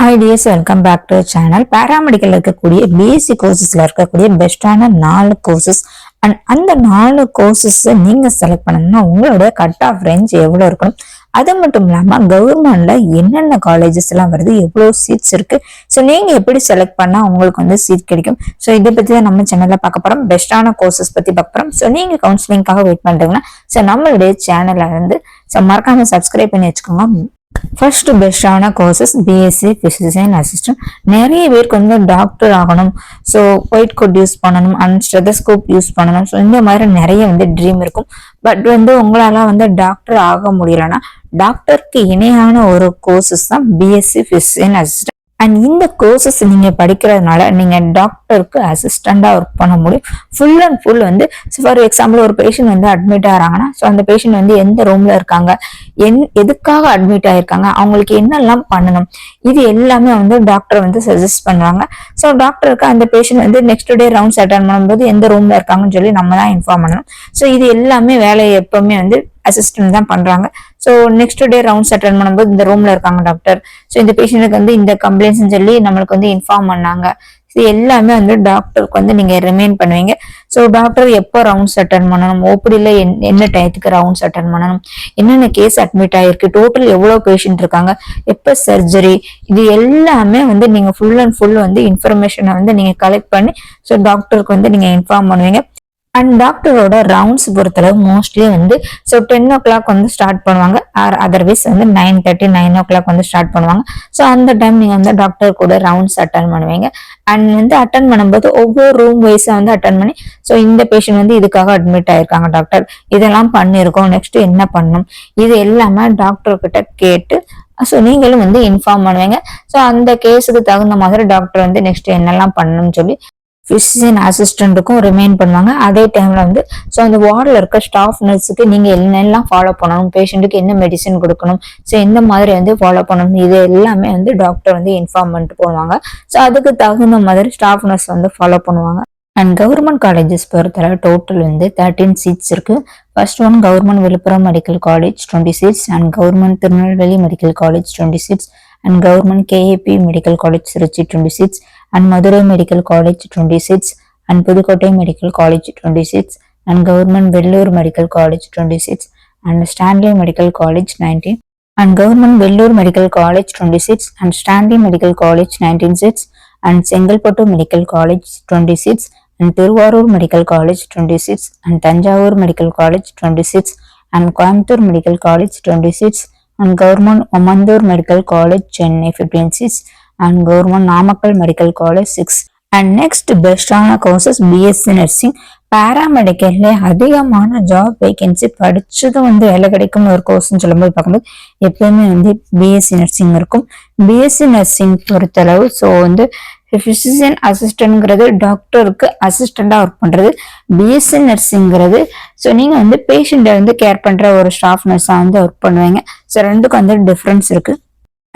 Hi dears, welcome back to the channel. Paramedical இருக்கக்கூடிய BSc courses இருக்கக்கூடிய பெஸ்டான 4 courses and அந்த 4 courses நீங்க செலக்ட் பண்ணணும்னா உங்களோட கட் ஆஃப் ரேஞ்ச் எவ்வளவு இருக்கணும், அது மட்டும் இல்லாம கவர்மெண்ட்ல என்னென்ன காலேஜஸ் எல்லாம் வருது, எவ்வளவு சீட்ஸ் இருக்கு, ஸோ நீங்க எப்படி செலக்ட் பண்ணா உங்களுக்கு வந்து சீட் கிடைக்கும், ஸோ இதை பத்தி தான் நம்ம சேனல்ல பார்க்க போறோம். பெஸ்டான கோர்சஸ் பத்தி பார்க்க போறோம். ஸோ நீங்க கவுன்சிலிங்காக வெயிட் பண்றீங்கன்னா ஸோ நம்மளுடைய சேனல்ல வந்து மறக்காம சப்ஸ்கிரைப் பண்ணி வச்சுக்கோங்க. ஃபர்ஸ்ட் பெஸ்டான கோர்சஸ் பிஎஸ்சி பிசிசியன் அசிஸ்டன்ட். நிறைய பேருக்கு வந்து டாக்டர் ஆகணும், ஸோ ஒயிட் கோட் யூஸ் பண்ணணும் அண்ட் ஸ்டெதஸ்கோப் யூஸ் பண்ணணும், ஸோ இந்த மாதிரி நிறைய வந்து ட்ரீம் இருக்கும். பட் வந்து உங்களால வந்து டாக்டர் ஆக முடியலன்னா டாக்டருக்கு இணையான ஒரு கோர்சஸ் தான் பிஎஸ்சி பிசிசியன் அசிஸ்டன்ட். அண்ட் இந்த கோர்சஸ் நீங்க படிக்கிறதுனால நீங்க டாக்டருக்கு அசிஸ்டண்டா ஒர்க் பண்ண முடியும். ஃபுல் அண்ட் ஃபுல் வந்து ஃபார் எக்ஸாம்பிள் ஒரு பேஷண்ட் வந்து அட்மிட் ஆகிறாங்கன்னா ஸோ அந்த பேஷண்ட் வந்து எந்த ரூம்ல இருக்காங்க, எதுக்காக அட்மிட் ஆயிருக்காங்க, அவங்களுக்கு என்னெல்லாம் பண்ணணும், இது எல்லாமே வந்து டாக்டர் வந்து சஜஸ்ட் பண்ணுவாங்க. ஸோ டாக்டருக்கு அந்த பேஷண்ட் வந்து நெக்ஸ்ட் டே ரவுண்ட்ஸ் அட்டன் பண்ணும்போது எந்த ரூம்ல இருக்காங்கன்னு சொல்லி நம்ம தான் இன்ஃபார்ம் பண்ணணும். ஸோ இது எல்லாமே வேலையை எப்பவுமே வந்து அசிஸ்டன்ட் தான் பண்றாங்க. So next day rounds attend பண்ணும்போது இந்த ரூம்ல இருக்காங்க டாக்டர், ஸோ இந்த பேஷண்ட்டுக்கு வந்து இந்த கம்ப்ளைண்ட்ஸ் சொல்லி நம்மளுக்கு வந்து இன்ஃபார்ம் பண்ணாங்க. இது எல்லாமே வந்து டாக்டருக்கு வந்து நீங்க ரிமைன் பண்ணுவீங்க. ஸோ டாக்டர் எப்போ ரவுண்ட்ஸ் அட்டன் பண்ணணும், ஓபிடியில் என்ன டயத்துக்கு ரவுண்ட்ஸ் அட்டன் பண்ணணும், என்னென்ன கேஸ் அட்மிட் ஆயிருக்கு, டோட்டல் எவ்வளோ பேஷண்ட் இருக்காங்க, எப்போ சர்ஜரி, இது எல்லாமே வந்து நீங்க ஃபுல் அண்ட் ஃபுல் வந்து இன்ஃபர்மேஷனை வந்து நீங்க கலெக்ட் பண்ணி ஸோ டாக்டருக்கு வந்து நீங்க இன்ஃபார்ம் பண்ணுவீங்க. அண்ட் டாக்டரோட ரவுண்ட்ஸ் பொறுத்தளவு மோஸ்ட்லி வந்து ஸோ 10 o'clock வந்து ஸ்டார்ட் பண்ணுவாங்க, ஆர் அதர்வைஸ் வந்து 9:30 9 o'clock வந்து ஸ்டார்ட் பண்ணுவாங்க. ஸோ அந்த டைம் நீங்க வந்து டாக்டர் கூட ரவுண்ட்ஸ் அட்டன் பண்ணுவீங்க. அண்ட் வந்து அட்டன் பண்ணும்போது ஒவ்வொரு ரூம் வைஸா வந்து அட்டன் பண்ணி ஸோ இந்த பேஷண்ட் வந்து இதுக்காக அட்மிட் ஆயிருக்காங்க டாக்டர், இதெல்லாம் பண்ணியிருக்கோம், நெக்ஸ்ட் என்ன பண்ணணும், இது எல்லாமே டாக்டர் கிட்ட கேட்டு ஸோ நீங்களும் வந்து இன்ஃபார்ம் பண்ணுவீங்க. ஸோ அந்த கேஸுக்கு தகுந்த மாதிரி டாக்டர் வந்து நெக்ஸ்ட் என்னெல்லாம் பண்ணணும்னு சொல்லி பிசிசியன் அசிஸ்டன்ட்டுக்கும் ரிமைன் பண்ணுவாங்க. அதே டைம்ல வந்து ஸோ அந்த வார்டில் இருக்க ஸ்டாஃப் நர்ஸுக்கு நீங்க என்னெல்லாம் ஃபாலோ பண்ணணும், பேஷண்ட்டுக்கு என்ன மெடிசன் கொடுக்கணும், ஸோ எந்த மாதிரி வந்து ஃபாலோ பண்ணணும், இது எல்லாமே வந்து டாக்டர் வந்து இன்ஃபார்ம் பண்ணிட்டு போவாங்க. ஸோ அதுக்கு தகுந்த மாதிரி ஸ்டாஃப் நர்ஸ் வந்து ஃபாலோ பண்ணுவாங்க. அண்ட் கவர்மெண்ட் காலேஜஸ் பொறுத்தவரை டோட்டல் வந்து 13 சீட்ஸ் இருக்கு. First one government Villupuram medical college 20 seats, and government Tirunelveli medical college 20 seats, and government KAP medical college Trichy 20 seats, and Madurai Medical College 20 seats, and Pudukottai Medical College 20 seats, and Government Vellore Medical College 20 seats, and Stanley Medical College 19, and Government Vellore Medical College 20 seats, and Stanley Medical College 19 seats, and Sengalpattu Medical College 20 seats, and Thiruvarur Medical College 20 seats, and Tanjavur Medical College 20 seats, and Coimbatore Medical College 20 seats, and Government Omandur Medical College Chennai 15 seats, and Government Namakkal Medical College 6. And next பெஸ்டான courses BSc nursing. பேராமெடிக்கல்ல அதிகமான job vacancy படிச்சதும் வந்து வேலை கிடைக்கும் ஒரு கோர்ஸ்ன்னு சொல்லும்போது பார்க்கும்போது எப்பவுமே வந்து பிஎஸ்சி நர்சிங் இருக்கும். பிஎஸ்சி நர்சிங் பொறுத்தளவு ஸோ வந்து பிசிசியன் அசிஸ்டன்ட்ங்கிறது டாக்டருக்கு அசிஸ்டண்டா ஒர்க் பண்றது, பிஎஸ்சி நர்சிங்கிறது ஸோ நீங்க வந்து பேஷண்ட்டை வந்து கேர் பண்ற ஒரு ஸ்டாஃப் நர்ஸா வந்து ஒர்க் பண்ணுவீங்க. ஸோ ரெண்டுக்கும் வந்து டிஃப்ரென்ஸ் இருக்கு.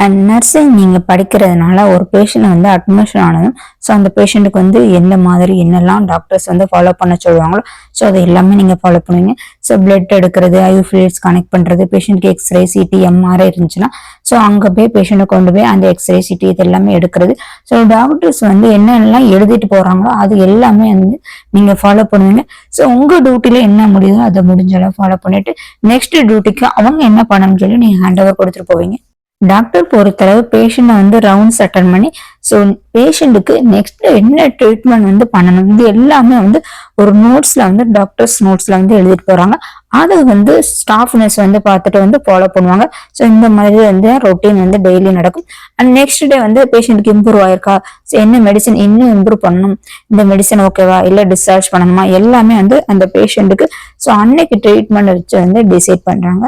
அண்ட் நர்சிங் நீங்க படிக்கிறதுனால ஒரு பேஷண்ட் வந்து அட்மிஷன் ஆனதும் ஸோ அந்த பேஷண்ட்டுக்கு வந்து எந்த மாதிரி என்னெல்லாம் டாக்டர்ஸ் வந்து ஃபாலோ பண்ண சொல்லுவாங்களோ ஸோ அது எல்லாமே நீங்க ஃபாலோ பண்ணுவீங்க. ஸோ பிளட் எடுக்கிறது, ஐவி ஃப்ளூயிட்ஸ் கனெக்ட் பண்றது, பேஷண்ட்க்கு எக்ஸ்ரே சிடி எம்ஆர்ஐ இருந்துச்சுன்னா ஸோ அங்கே போய் பேஷண்ட்டை கொண்டு போய் அந்த எக்ஸ்ரே சிடி இது எல்லாமே எடுக்கிறது. ஸோ டாக்டர்ஸ் வந்து என்னென்னலாம் எழுதிட்டு போறாங்களோ அது எல்லாமே வந்து நீங்க ஃபாலோ பண்ணுவீங்க. ஸோ உங்க டியூட்டில என்ன முடியுதோ அதை முடிஞ்சளவு ஃபாலோ பண்ணிட்டு நெக்ஸ்ட் டியூட்டிக்கு அவங்க என்ன பண்ணணும்னு சொல்லி நீங்க ஹேண்ட் ஓவர் கொடுத்துட்டு போவீங்க. டாக்டர் பொறுத்தளவு பேஷண்ட்டை வந்து ரவுண்ட்ஸ் அட்டன் பண்ணி ஸோ பேஷண்ட்டுக்கு நெக்ஸ்ட் என்ன ட்ரீட்மெண்ட் வந்து பண்ணணும் இது எல்லாமே வந்து ஒரு நோட்ஸ்ல வந்து டாக்டர்ஸ் நோட்ஸ்ல வந்து எழுதிட்டு போறாங்க. அதை வந்து ஸ்டாஃப் நர்ஸ் வந்து பார்த்துட்டு வந்து ஃபாலோ பண்ணுவாங்க. ஸோ இந்த மாதிரி வந்து ரொட்டீன் வந்து டெய்லி நடக்கும். அண்ட் நெக்ஸ்ட் டே வந்து பேஷண்ட்டுக்கு இம்ப்ரூவ் ஆயிருக்கா, ஸோ என்ன மெடிசன் இன்னும் இம்ப்ரூவ் பண்ணணும், இந்த மெடிசன் ஓகேவா இல்லை டிஸ்சார்ஜ் பண்ணணுமா, எல்லாமே வந்து அந்த பேஷண்ட்டுக்கு ஸோ அன்னைக்கு ட்ரீட்மெண்ட் வச்சு வந்து டிசைட் பண்றாங்க.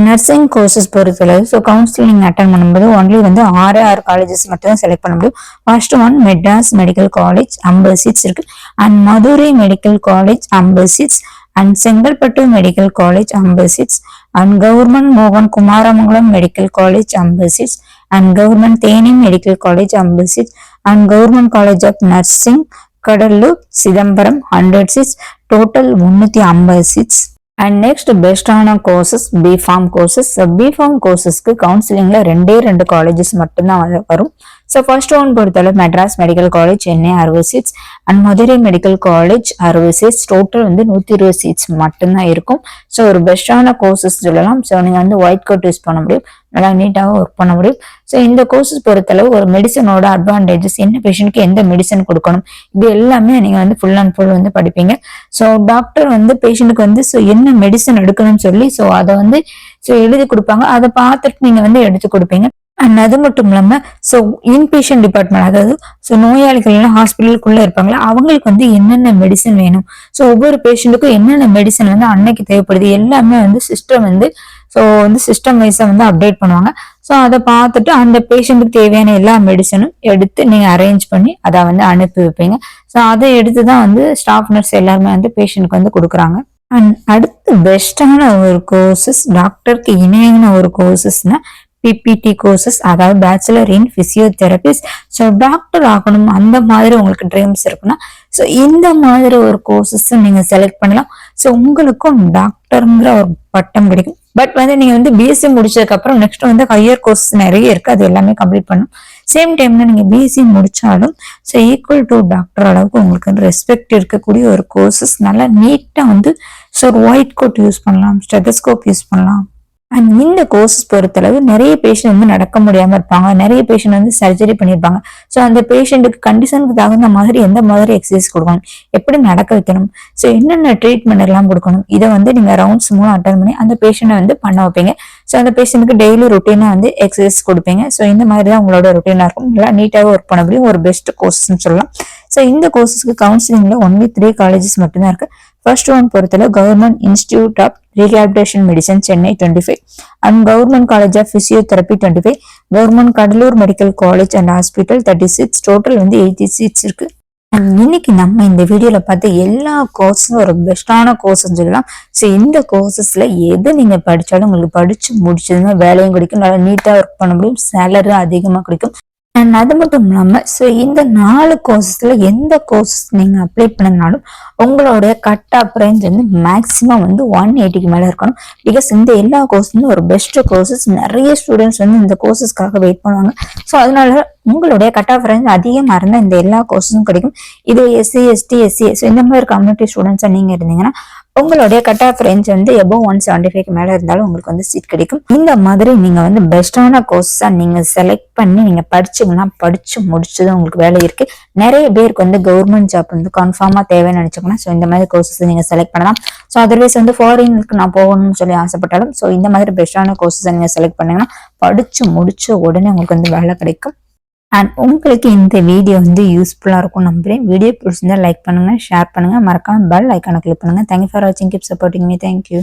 நர்சிங் கோர்சஸ் பொறுத்தளவு ஸோ கவுன்சிலிங் அட்டன் பண்ணும்போது ஒன்லி வந்து 6 காலேஜஸ் மட்டும் தான் செலக்ட் பண்ண முடியும். First one Madras medical college 50 seats இருக்கு, and Madurai medical college 50 seats, and Chengalpattu medical college 50 seats, and government மோகன் Kumaramangalam medical college 50 seats, and government Theni medical college 50 seats, and government college of nursing Cuddalore Chidambaram 100 seats, total 350 seats. And next பெஸ்டான courses B pharm courses. B pharm கோர்சஸ்க்கு கவுன்சிலிங்ல ரெண்டு colleges மட்டும்தான் வரும். So first one பொறுத்தளவு Madras medical college Chennai 60 seats and Madurai medical college 60 seats. Total 120 seats மட்டும்தான் இருக்கும். So ஒரு பெஸ்டான கோர்சஸ் சொல்லலாம். ஸோ நீங்க ஒயிட் கோட் யூஸ் பண்ண முடியும், நல்லா நீட்டாகவும் ஒர்க் பண்ண முடியும். ஸோ இந்த கோர்சஸ் பொறுத்தளவு ஒரு மெடிசனோட அட்வான்டேஜஸ், என்ன பேஷண்ட்க்கு எந்த மெடிசன் கொடுக்கணும், இது எல்லாமே நீங்க ஃபுல் அண்ட் ஃபுல் படிப்பீங்க. ஸோ டாக்டர் பேஷண்ட்டுக்கு ஸோ என்ன மெடிசன் எடுக்கணும்னு சொல்லி ஸோ அதை ஸோ எழுதி கொடுப்பாங்க. அதை பார்த்துட்டு நீங்க எடுத்து கொடுப்பீங்க. அண்ட் அது மட்டும் இல்லாம ஸோ இன்பேஷண்ட் டிபார்ட்மெண்ட், அதாவது ஸோ நோயாளிகள் எல்லாம் ஹாஸ்பிட்டலுக்குள்ள இருப்பாங்களா, அவங்களுக்கு என்னென்ன மெடிசன் வேணும், ஸோ ஒவ்வொரு பேஷண்ட்டுக்கும் என்னென்ன மெடிசன் அன்னைக்கு தேவைப்படுது எல்லாமே சிஸ்டம் ஸோ சிஸ்டம் வைஸா அப்டேட் பண்ணுவாங்க. ஸோ அதை பார்த்துட்டு அந்த பேஷண்ட்டுக்கு தேவையான எல்லா மெடிசனும் எடுத்து நீங்க அரேஞ்ச் பண்ணி அதை அனுப்பி வைப்பீங்க. ஸோ அதை எடுத்து தான் ஸ்டாஃப் நர்ஸ் எல்லாருமே பேஷண்ட்டுக்கு கொடுக்குறாங்க. அண்ட் அடுத்து பெஸ்டான ஒரு கோர்சஸ், டாக்டருக்கு இணையான ஒரு கோர்சஸ்னா பிபிடி கோர்சஸ், அதாவது பேச்சுலர் இன் பிசியோதெரபிஸ்ட். ஸோ டாக்டர் ஆகணும் அந்த மாதிரி உங்களுக்கு ட்ரீம்ஸ் இருக்குன்னா ஸோ இந்த மாதிரி ஒரு கோர்சஸ் நீங்க செலக்ட் பண்ணலாம். ஸோ உங்களுக்கும் டாக்டருங்கிற ஒரு பட்டம் கிடைக்கும். பட் நீங்க பிஎஸ்சி முடிச்சதுக்கு அப்புறம் நெக்ஸ்ட் ஹையர் கோர்ஸ் நிறைய இருக்கு, அது எல்லாமே கம்ப்ளீட் பண்ணும். சேம் டைம்ல நீங்க பிஎஸ்சி முடிச்சாலும் ஸோ ஈக்குவல் டு டாக்டர் அளவுக்கு உங்களுக்கு ரெஸ்பெக்ட் இருக்கக்கூடிய ஒரு கோர்சஸ். நல்லா நீட்டா ஸோ ஒயிட் கோட் யூஸ் பண்ணலாம், ஸ்டெதஸ்கோப் யூஸ் பண்ணலாம். அண்ட் இந்த கோர்சஸ் பொறுத்தளவு நிறைய பேஷண்ட் நடக்க முடியாம இருப்பாங்க, நிறைய பேஷண்ட் சர்ஜரி பண்ணிருப்பாங்க. ஸோ அந்த பேஷண்ட்டுக்கு கண்டிஷனுக்கு தகுந்த மாதிரி எந்த மாதிரி எக்ஸசைஸ் கொடுக்கணும், எப்படி நடக்க வைக்கணும், ஸோ என்னென்ன ட்ரீட்மெண்ட் எல்லாம் கொடுக்கணும், இதை நீங்க ரவுண்ட்ஸ் மூலம் அட்டன் பண்ணி அந்த பேஷண்ட்டை பண்ண வைப்பீங்க. ஸோ அந்த பேஷண்ட்டுக்கு டெய்லி ரொட்டீனா எக்ஸசைஸ் கொடுப்பீங்க. ஸோ இந்த மாதிரி தான் உங்களோட ரொட்டீனா இருக்கும். நல்லா நீட்டாக ஒர்க் பண்ண முடியும். ஒரு பெஸ்ட் கோர்ஸ்ன்னு சொல்லலாம். ஸோ இந்த கோர்சஸ்க்கு கவுன்சிலிங்ல ஒன்லி 3 காலேஜஸ் மட்டும்தான் இருக்கு. ஃபர்ஸ்ட் ஒன் பொறுத்தளவு government institute of rehabilitation medicine Chennai 25 and government college of physiotherapy 25, government Cuddalore medical college and hospital 36. Total 80 seats இருக்கு. இன்னைக்கு நம்ம இந்த வீடியோல பார்த்த எல்லா கோர்ஸும் ஒரு பெஸ்டான கோர்ஸ் சொல்லலாம். ஸோ இந்த கோர்சஸ்ல எது நீங்க படிச்சாலும் உங்களுக்கு படிச்சு முடிச்சதுன்னா வேலையும் கிடைக்கும், நல்லா நீட்டா ஒர்க் பண்ண முடியும், சேலரி அதிகமா கிடைக்கும். அண்ட் அது மட்டும் இல்லாம ஸோ இந்த 4 கோர்சஸ்ல எந்த கோர்சஸ் நீங்க அப்ளை பண்ணனாலும் உங்களுடைய கட் ஆஃப் ரேஞ்ச் மேக்சிமம் 180க்கு மேல இருக்கணும். பிகாஸ் இந்த எல்லா கோர்ஸும் ஒரு பெஸ்ட் கோர்சஸ். நிறைய ஸ்டூடெண்ட்ஸ் இந்த கோர்சஸ்க்காக வெயிட் பண்ணுவாங்க. ஸோ அதனால உங்களுடைய கட் ஆஃப் ரேஞ்ச் அதிகமா இருந்தா இந்த எல்லா கோர்ஸஸும் கிடைக்கும். இது எஸ்சி எஸ்டி எஸ்சி ஸோ இந்த மாதிரி கம்யூனிட்டி ஸ்டூடெண்ட்ஸா நீங்க இருந்தீங்கன்னா உங்களுடைய கட் ஆஃப் ரேஞ்ச் எபோவ் 175க்கு மேல இருந்தாலும் உங்களுக்கு சீட் கிடைக்கும். இந்த மாதிரி நீங்க பெஸ்டான கோர்ஸா நீங்க செலக்ட் பண்ணி நீங்க படிச்சீங்கன்னா படிச்சு முடிச்சதும் உங்களுக்கு வேலை இருக்கு. நிறைய பேருக்கு கவர்மெண்ட் ஜாப் கன்ஃபார்மா தேவைன்னு நினைச்சோம்னா ஸோ இந்த மாதிரி கோர்சஸ் நீங்க செலக்ட் பண்ணலாம். ஸோ அதர்வைஸ் ஃபாரினுக்கு நான் போகணும்னு சொல்லி ஆசைப்பட்டாலும் ஸோ இந்த மாதிரி பெஸ்டான கோர்சஸ் நீங்க செலக்ட் பண்ணீங்கன்னா படிச்சு முடிச்ச உடனே உங்களுக்கு வேலை கிடைக்கும். அண்ட் உங்களுக்கு இந்த வீடியோ யூஸ்ஃபுல்லா இருக்கும் நம்புறேன். வீடியோ பிடிச்சிருந்தா லைக் பண்ணுங்க, ஷேர் பண்ணுங்க, மறக்காம பெல் ஐகானை கிளிக் பண்ணுங்க. தேங்க்யூ ஃபார் வாட்சிங், கீப் சப்போர்ட்டிங் மீ. தேங்க்யூ.